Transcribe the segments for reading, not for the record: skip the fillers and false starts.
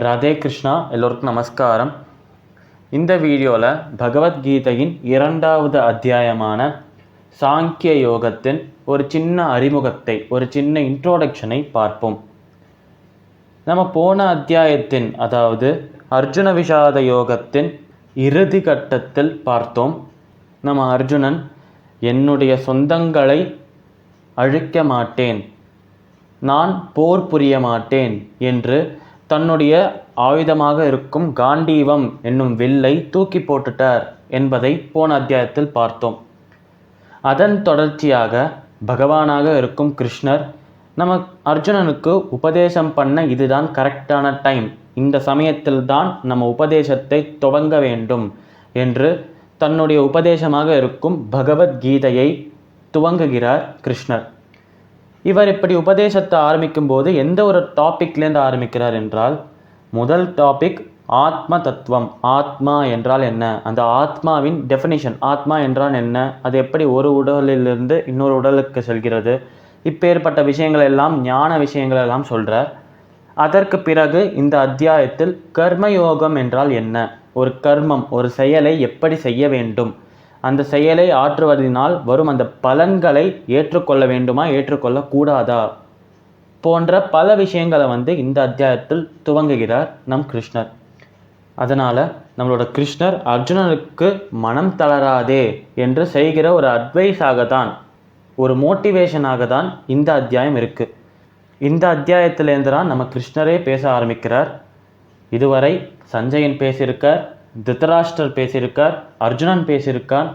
ராதே கிருஷ்ணா, எல்லோருக்கும் நமஸ்காரம். இந்த வீடியோவில் பகவத்கீதையின் 2வது அத்தியாயமான சாங்கிய யோகத்தின் ஒரு சின்ன அறிமுகத்தை, ஒரு சின்ன இன்ட்ரோடக்ஷனை பார்ப்போம். நம்ம போன அத்தியாயத்தின், அதாவது அர்ஜுன விஷாத யோகத்தின் இறுதி கட்டத்தில் பார்த்தோம். நம்ம அர்ஜுனன் என்னுடைய சொந்தங்களை அழிக்க மாட்டேன், நான் போர் புரிய மாட்டேன் என்று தன்னுடைய ஆயுதமாக இருக்கும் காண்டீவம் என்னும் வில்லை தூக்கி போட்டுட்டார் என்பதை போன அத்தியாயத்தில் பார்த்தோம். அதன் தொடர்ச்சியாக பகவானாக இருக்கும் கிருஷ்ணர் நம்ம அர்ஜுனனுக்கு உபதேசம் பண்ண இதுதான் கரெக்டான டைம், இந்த சமயத்தில் தான் நம்ம உபதேசத்தை துவங்க வேண்டும் என்று தன்னுடைய உபதேசமாக இருக்கும் பகவத்கீதையை துவங்குகிறார் கிருஷ்ணர். இவர் இப்படி உபதேசத்தை ஆரம்பிக்கும் போது எந்த ஒரு டாபிக்லேருந்து ஆரம்பிக்கிறார் என்றால், முதல் டாபிக் ஆத்ம தத்துவம். ஆத்மா என்றால் என்ன, அந்த ஆத்மாவின் டெஃபினிஷன், ஆத்மா என்றால் என்ன, அது எப்படி ஒரு உடலிலிருந்து இன்னொரு உடலுக்கு செல்கிறது, இப்பேற்பட்ட விஷயங்கள் எல்லாம், ஞான விஷயங்கள் எல்லாம் சொல்கிறார். அதற்கு பிறகு இந்த அத்தியாயத்தில் கர்மயோகம் என்றால் என்ன, ஒரு கர்மம், ஒரு செயலை எப்படி செய்ய வேண்டும், அந்த செயலை ஆற்றுவதனால் வரும் அந்த பலன்களை ஏற்றுக்கொள்ள வேண்டுமா, ஏற்றுக்கொள்ளக்கூடாதா போன்ற பல விஷயங்களை இந்த அத்தியாயத்தில் துவங்குகிறார் நம் கிருஷ்ணர். அதனால் நம்மளோட கிருஷ்ணர் அர்ஜுனனுக்கு மனம் தளராதே என்று செய்கிற ஒரு அட்வைஸாக தான், ஒரு மோட்டிவேஷனாக தான் இந்த அத்தியாயம் இருக்குது. இந்த அத்தியாயத்திலேருந்து தான் நம்ம கிருஷ்ணரே பேச ஆரம்பிக்கிறார். இதுவரை சஞ்சயன் பேசியிருக்கார், திருதராஷ்டிரர் பேசியிருக்கார், அர்ஜுனன் பேசியிருக்கான்.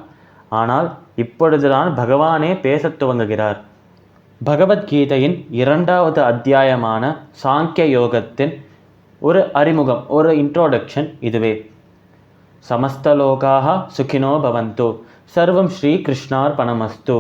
ஆனால் இப்பொழுதுதான் பகவானே பேச துவங்குகிறார். பகவத்கீதையின் 2வது அத்தியாயமான சாங்கிய யோகத்தின் ஒரு அறிமுகம், ஒரு இன்ட்ரோடக்ஷன் இதுவே. சமஸ்தலோகாஹ சுகினோ பவந்து, சர்வம் ஸ்ரீ கிருஷ்ணார்பணமஸ்து